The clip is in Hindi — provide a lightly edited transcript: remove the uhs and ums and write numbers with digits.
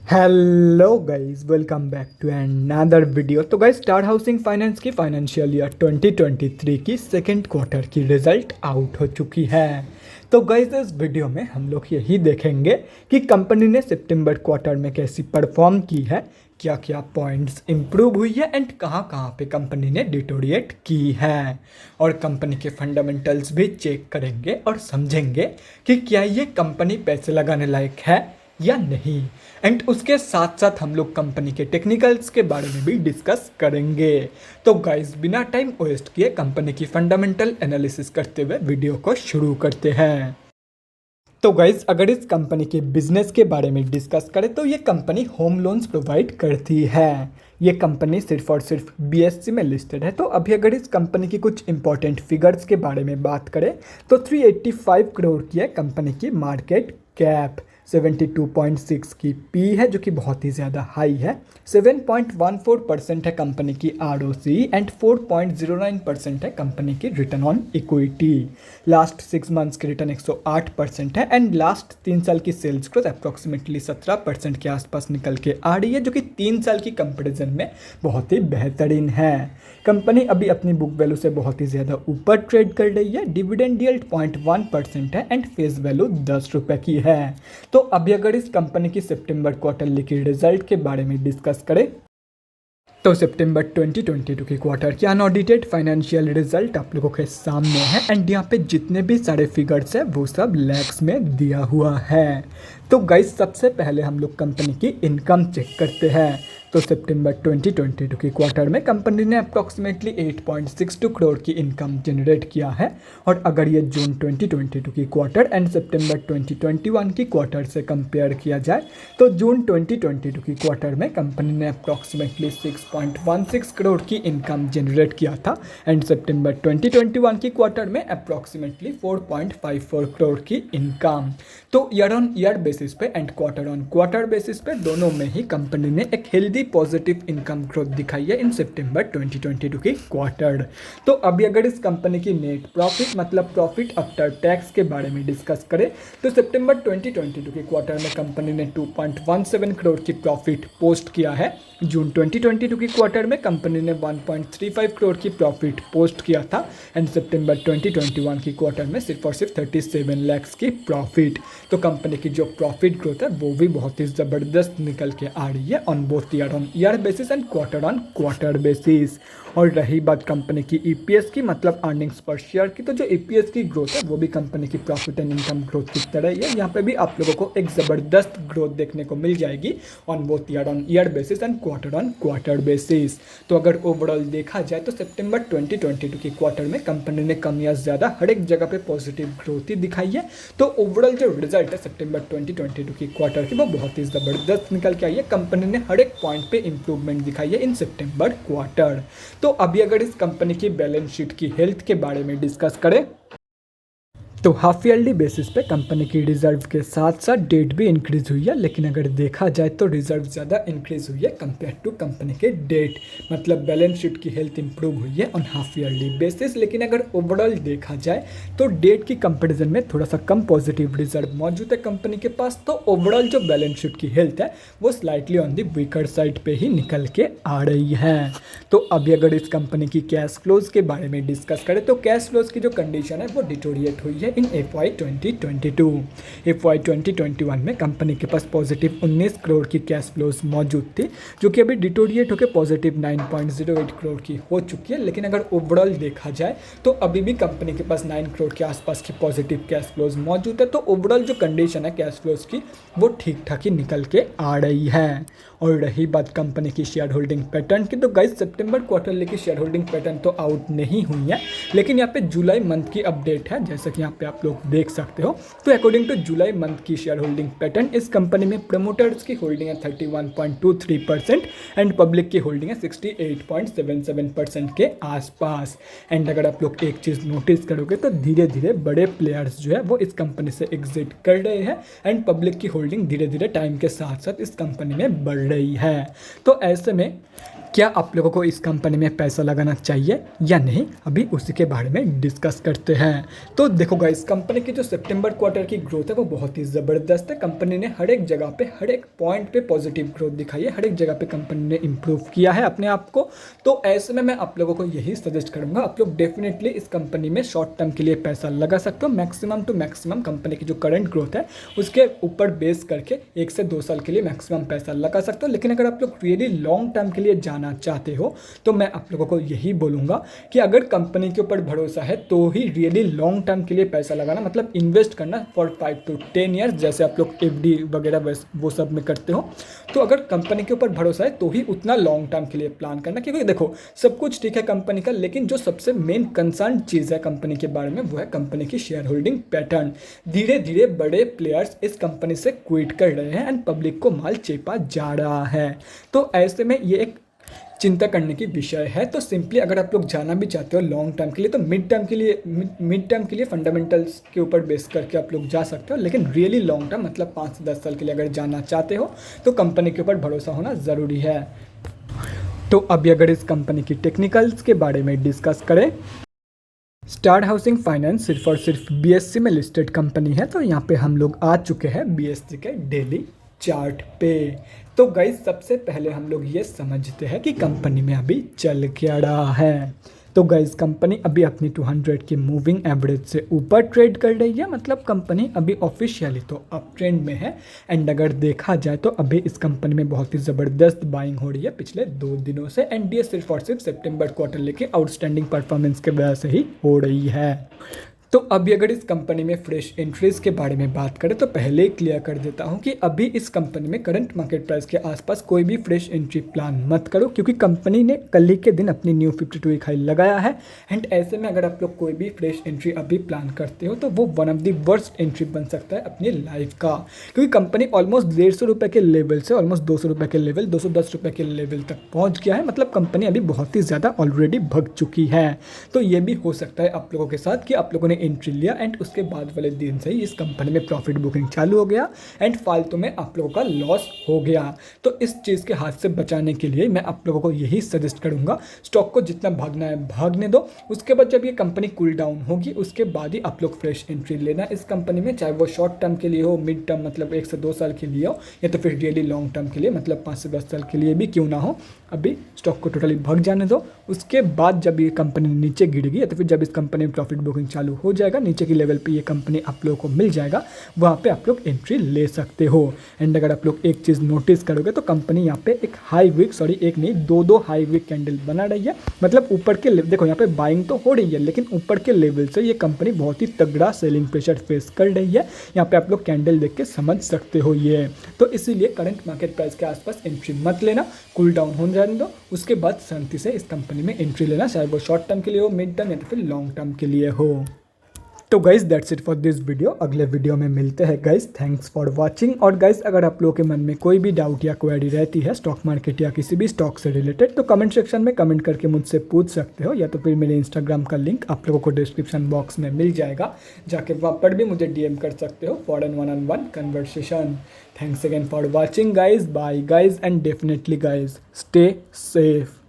Hello guys, welcome back to another video. तो गाइस, स्टार हाउसिंग फाइनेंस की फाइनेंशियल ईयर 2023 की सेकेंड क्वार्टर की रिजल्ट आउट हो चुकी है। तो गाइस, इस वीडियो में हम लोग यही देखेंगे कि कंपनी ने सितंबर क्वार्टर में कैसी परफॉर्म की है, क्या क्या पॉइंट्स इंप्रूव हुई है एंड कहाँ कहाँ पे कंपनी ने डिटोरिएट की है, और कंपनी के फंडामेंटल्स भी चेक करेंगे और समझेंगे कि क्या ये कंपनी पैसे लगाने लायक है या नहीं। एंड उसके साथ साथ हम लोग कंपनी के टेक्निकल्स के बारे में भी डिस्कस करेंगे। तो गाइस, बिना टाइम वेस्ट किए कंपनी की फंडामेंटल एनालिसिस करते हुए वीडियो को शुरू करते हैं। तो गाइस, अगर इस कंपनी के बिजनेस के बारे में डिस्कस करें तो ये कंपनी होम लोन्स प्रोवाइड करती है। ये कंपनी सिर्फ और सिर्फ बीएससी में लिस्टेड है। तो अभी अगर इस कंपनी की कुछ इंपॉर्टेंट फिगर्स के बारे में बात करें तो 385 करोड़ की है कंपनी की मार्केट कैप, 72.6 की पी है जो कि बहुत ही ज़्यादा हाई है, 7.14% है कंपनी की आरओसी एंड 4.09% है कंपनी की return on equity. Last 6 months की रिटर्न 108% है एंड लास्ट 3 साल की सेल्स ग्रोथ अप्रॉक्सीमेटली 17% के आसपास निकल के आ रही है, जो कि 3 साल की कंपेरिजन में बहुत ही बेहतरीन है। कंपनी अभी अपनी बुक वैल्यू से बहुत ही ज़्यादा ऊपर ट्रेड कर रही है। डिविडेंड यील्ड 0.1% है एंड फेस वैल्यू 10 रुपये की है। तो अभी अगर इस कंपनी की सितंबर क्वार्टरली की रिजल्ट के बारे में डिस्कस करें तो सितंबर 2022 की क्वार्टर की अनऑडिटेड फाइनेंशियल रिजल्ट आप लोगों के सामने है एंड यहाँ पे जितने भी सारे फिगर्स हैं वो सब लैक्स में दिया हुआ है। तो गाइस, सबसे पहले हम लोग कंपनी की इनकम चेक करते हैं। तो सितंबर 2022 की क्वार्टर में कंपनी ने अप्रॉक्सीमेटली 8.62 करोड़ की इनकम जनरेट किया है, और अगर ये जून 2022 की क्वार्टर एंड सितंबर 2021 की क्वार्टर से कंपेयर किया जाए तो जून 2022 की क्वार्टर में कंपनी ने अप्रॉक्सीमेटली 6.16 करोड़ की इनकम जनरेट किया था एंड सितंबर 2021 की क्वार्टर में अप्रॉक्सीमेटली 4.54 करोड़ की इनकम। तो ईयर ऑन ईयर बेसिस पे and quarter on quarter basis पे दोनों में ही कंपनी ने एक हेल्दी पॉजिटिव इनकम ग्रोथ दिखाई है इन सितंबर 2022 की क्वार्टर। तो अभी अगर इस कंपनी की नेट प्रॉफिट मतलब प्रॉफिट आफ्टर टैक्स के बारे में डिस्कस करें तो सितंबर 2022 की क्वार्टर में कंपनी ने 2.17 करोड़ की प्रॉफिट पोस्ट किया है। जून 2022 की क्वार्टर में कंपनी ने 1.35 करोड़ की प्रॉफिट पोस्ट किया था एंड सितंबर 2021 की क्वार्टर में सिर्फ और सिर्फ 37 लैक्स की प्रॉफिट। तो कंपनी की जो प्रॉफिट ग्रोथ है वो भी बहुत ही ज़बरदस्त निकल के आ रही है on both year on year basis and quarter on quarter basis. और रही बात कंपनी की ईपीएस की मतलब अर्निंग्स पर शेयर की, तो जो ईपीएस की ग्रोथ है वो भी कंपनी की प्रॉफिट एंड इनकम ग्रोथ की तरह ही है। यहाँ पे भी आप लोगों को एक ज़बरदस्त ग्रोथ देखने को मिल जाएगी on both year on year basis and quarter on quarter basis. तो अगर ओवरऑल देखा जाए तो सितंबर 2022 की क्वार्टर में कंपनी ने कम या ज़्यादा हर एक जगह पे पॉजिटिव ग्रोथ ही दिखाई है। तो ओवरऑल जो रिजल्ट है सितंबर 2022 की क्वार्टर की वो बहुत ही ज़बरदस्त निकल के आई है। कंपनी ने हर एक पॉइंट पे इंप्रूवमेंट दिखाई है इन सितंबर क्वार्टर। तो अभी अगर इस कंपनी की बैलेंस शीट की हेल्थ के बारे में डिस्कस करें तो हाफ ईयरली बेसिस पे कंपनी की रिजर्व के साथ साथ डेट भी इंक्रीज हुई है, लेकिन अगर देखा जाए तो रिजर्व ज़्यादा इंक्रीज हुई है कंपेयर टू कंपनी के डेट, मतलब बैलेंस शीट की हेल्थ इंप्रूव हुई है ऑन हाफ ईयरली बेसिस। लेकिन अगर ओवरऑल देखा जाए तो डेट की कंपेरिजन में थोड़ा सा कम पॉजिटिव रिजर्व मौजूद है कंपनी के पास। तो ओवरऑल जो बैलेंस शीट की हेल्थ है वो slightly on the weaker side पे ही निकल के आ रही है। तो अभी अगर इस कंपनी की कैश फ्लोज के बारे में डिस्कस करें तो कैश फ्लोज की जो कंडीशन है वो डिटोरिएट हुई है इन FY 2022। FY 2021 में कंपनी के पास पॉजिटिव 19 करोड़ की कैश फ्लोज मौजूद थी, जो कि अभी डिटोरिएट होकर पॉजिटिव 9.08 करोड़ की हो चुकी है। लेकिन अगर ओवरऑल देखा जाए तो अभी भी कंपनी के पास 9 करोड़ के आसपास की पॉजिटिव कैश फ्लोज मौजूद है। तो ओवरऑल जो कंडीशन है कैश फ्लोज की वो ठीक ठाक ही निकल के आ रही है। और रही बात कंपनी की शेयर होल्डिंग पैटर्न की, तो गाइस सितंबर क्वार्टरली की शेयर होल्डिंग पैटर्न तो आउट नहीं हुई है, लेकिन यहाँ पे जुलाई मंथ की अपडेट है जैसा कि यहाँ पे आप लोग देख सकते हो। तो अकॉर्डिंग टू जुलाई मंथ की शेयर होल्डिंग पैटर्न इस कंपनी में प्रमोटर्स की होल्डिंग है 31.23% एंड पब्लिक की होल्डिंग है 68.77% के आसपास। एंड अगर आप लोग एक चीज़ नोटिस करोगे तो धीरे धीरे बड़े प्लेयर्स जो है वो इस कंपनी से एग्जिट कर रहे हैं एंड पब्लिक की होल्डिंग धीरे धीरे टाइम के साथ साथ इस कंपनी में बढ़ रही है। तो ऐसे में क्या आप लोगों को इस कंपनी में पैसा लगाना चाहिए या नहीं, अभी उसी के बारे में डिस्कस करते हैं। तो देखो गाइस, कंपनी की जो सितंबर क्वार्टर की ग्रोथ है वो बहुत ही ज़बरदस्त है। कंपनी ने हर एक जगह पे, हर एक पॉइंट पे पॉजिटिव ग्रोथ दिखाई है, हर एक जगह पे कंपनी ने इम्प्रूव किया है अपने आप को। तो ऐसे में मैं आप लोगों को यही सजेस्ट करूँगा, आप लोग डेफिनेटली इस कंपनी में शॉर्ट टर्म के लिए पैसा लगा सकते हो। मैक्सिमम टू मैक्सिमम कंपनी की जो करंट ग्रोथ है उसके ऊपर बेस करके 1 से 2 साल के लिए मैक्सिमम पैसा लगा सकते हो। लेकिन अगर आप लोग रियली लॉन्ग टर्म के लिए जाना चाहते हो तो मैं आप लोगों को यही बोलूँगा कि अगर कंपनी के ऊपर भरोसा है तो ही रियली लॉन्ग टर्म के लिए पैसा लगाना, मतलब इन्वेस्ट करना फॉर 5 to 10 ईयर्स, जैसे आप लोग एफडी वगैरह वो सब में करते हो। तो अगर कंपनी के ऊपर भरोसा है तो ही उतना लॉन्ग टर्म के लिए प्लान करना, क्योंकि देखो सब कुछ ठीक है कंपनी का, लेकिन जो सबसे मेन कंसर्न चीज़ है कंपनी के बारे में वो है कंपनी की शेयर होल्डिंग पैटर्न। धीरे धीरे बड़े प्लेयर्स इस कंपनी से क्विट कर रहे हैं एंड पब्लिक को माल चेपा जा रहा है। तो ऐसे में ये एक चिंता करने की विषय है। तो सिंपली अगर आप लोग जाना भी चाहते हो लॉन्ग टर्म के लिए तो मिड टर्म के लिए फंडामेंटल्स के ऊपर बेस करके आप लोग जा सकते हो। लेकिन रियली लॉन्ग टर्म मतलब 5 से 10 साल के लिए अगर जाना चाहते हो तो कंपनी के ऊपर भरोसा होना ज़रूरी है। तो अभी अगर इस कंपनी की टेक्निकल्स के बारे में डिस्कस करें, स्टार हाउसिंग फाइनेंस सिर्फ और सिर्फ बीएससी में लिस्टेड कंपनी है। तो यहाँ पे हम लोग आ चुके हैं बीएससी के डेली चार्ट पे। तो गाइस सबसे पहले हम लोग ये समझते हैं कि कंपनी में अभी चल क्या रहा है। तो गाइस कंपनी अभी अपनी 200 की मूविंग एवरेज से ऊपर ट्रेड कर रही है, मतलब कंपनी अभी ऑफिशियली तो अप ट्रेंड में है। एंड अगर देखा जाए तो अभी इस कंपनी में बहुत ही ज़बरदस्त बाइंग हो रही है पिछले 2 दिनों से। एंड ये सिर्फ और सिर्फ सितंबर क्वार्टर लेके आउटस्टैंडिंग परफॉर्मेंस के वजह से ही हो रही है। तो अभी अगर इस कंपनी में फ्रेश एंट्रीज के बारे में बात करें तो पहले ही क्लियर कर देता हूं कि अभी इस कंपनी में करंट मार्केट प्राइस के आसपास कोई भी फ्रेश एंट्री प्लान मत करो, क्योंकि कंपनी ने कल ही के दिन अपनी न्यू 52 वीक हाई लगाया है। एंड ऐसे में अगर आप लोग कोई भी फ्रेश एंट्री अभी प्लान करते हो तो वो one of the worst entry बन सकता है अपनी लाइफ का, क्योंकि कंपनी ऑलमोस्ट 150 रुपये के लेवल से ऑलमोस्ट 200 रुपये के लेवल, 210 रुपये के लेवल तक पहुँच गया है। मतलब कंपनी अभी बहुत ही ज़्यादा ऑलरेडी भग चुकी है। तो ये भी हो सकता है आप लोगों के साथ कि आप लोगों ने एंट्री लिया एंड उसके बाद वाले दिन से ही इस कंपनी में प्रॉफिट बुकिंग चालू हो गया एंड फालतू में आप लोगों का लॉस हो गया। तो इस चीज़ के हाथ से बचाने के लिए मैं आप लोगों को यही सजेस्ट करूंगा, स्टॉक को जितना भागना है भागने दो। उसके बाद जब ये कंपनी कूल डाउन होगी उसके बाद ही आप लोग फ्रेश एंट्री लेना इस कंपनी में, चाहे वो शॉर्ट टर्म के लिए हो, मिड टर्म मतलब 1 से 2 साल के लिए हो, या तो फिर रियली लॉन्ग टर्म के लिए मतलब 5 से 10 साल के लिए भी क्यों ना हो। अभी स्टॉक को टोटली भाग जाने दो। उसके बाद जब ये कंपनी नीचे गिरेगी या तो फिर जब इस कंपनी में प्रॉफिट बुकिंग चालू हो जाएगा, नीचे की लेवल पे ये कंपनी आप लोगों को मिल जाएगा, वहाँ पे आप लोग एंट्री ले सकते हो। एंड अगर आप लोग एक चीज़ नोटिस करोगे तो कंपनी यहाँ पे एक हाई वीक, सॉरी एक नहीं, दो हाई वीक कैंडल बना रही है। मतलब ऊपर के देखो यहाँ पे बाइंग तो हो रही है लेकिन ऊपर के लेवल से ये कंपनी बहुत ही तगड़ा सेलिंग प्रेशर फेस कर रही है। यहाँ पे आप लोग कैंडल देख के समझ सकते हो ये। तो इसीलिए करंट मार्केट प्राइस के आसपास एंट्री मत लेना, कूल डाउन हो जाने दो। उसके बाद शांति से इस कंपनी में एंट्री लेना, चाहे वो शॉर्ट टर्म के लिए हो, मिड टर्म या तो फिर लॉन्ग टर्म के लिए हो। तो guys that's it for this video. अगले वीडियो में मिलते हैं गाइस। Thanks for watching. और गाइस अगर आप लोगों के मन में कोई भी डाउट या क्वेरी रहती है स्टॉक मार्केट या किसी भी स्टॉक से रिलेटेड तो कमेंट सेक्शन में कमेंट करके मुझसे पूछ सकते हो, या तो फिर मेरे इंस्टाग्राम का लिंक आप लोगों को डिस्क्रिप्शन बॉक्स में मिल जाएगा, जाके वहाँ पर भी मुझे डीएम कर सकते हो for an one on one conversation. Thanks again for watching guys, bye guys and definitely guys stay safe.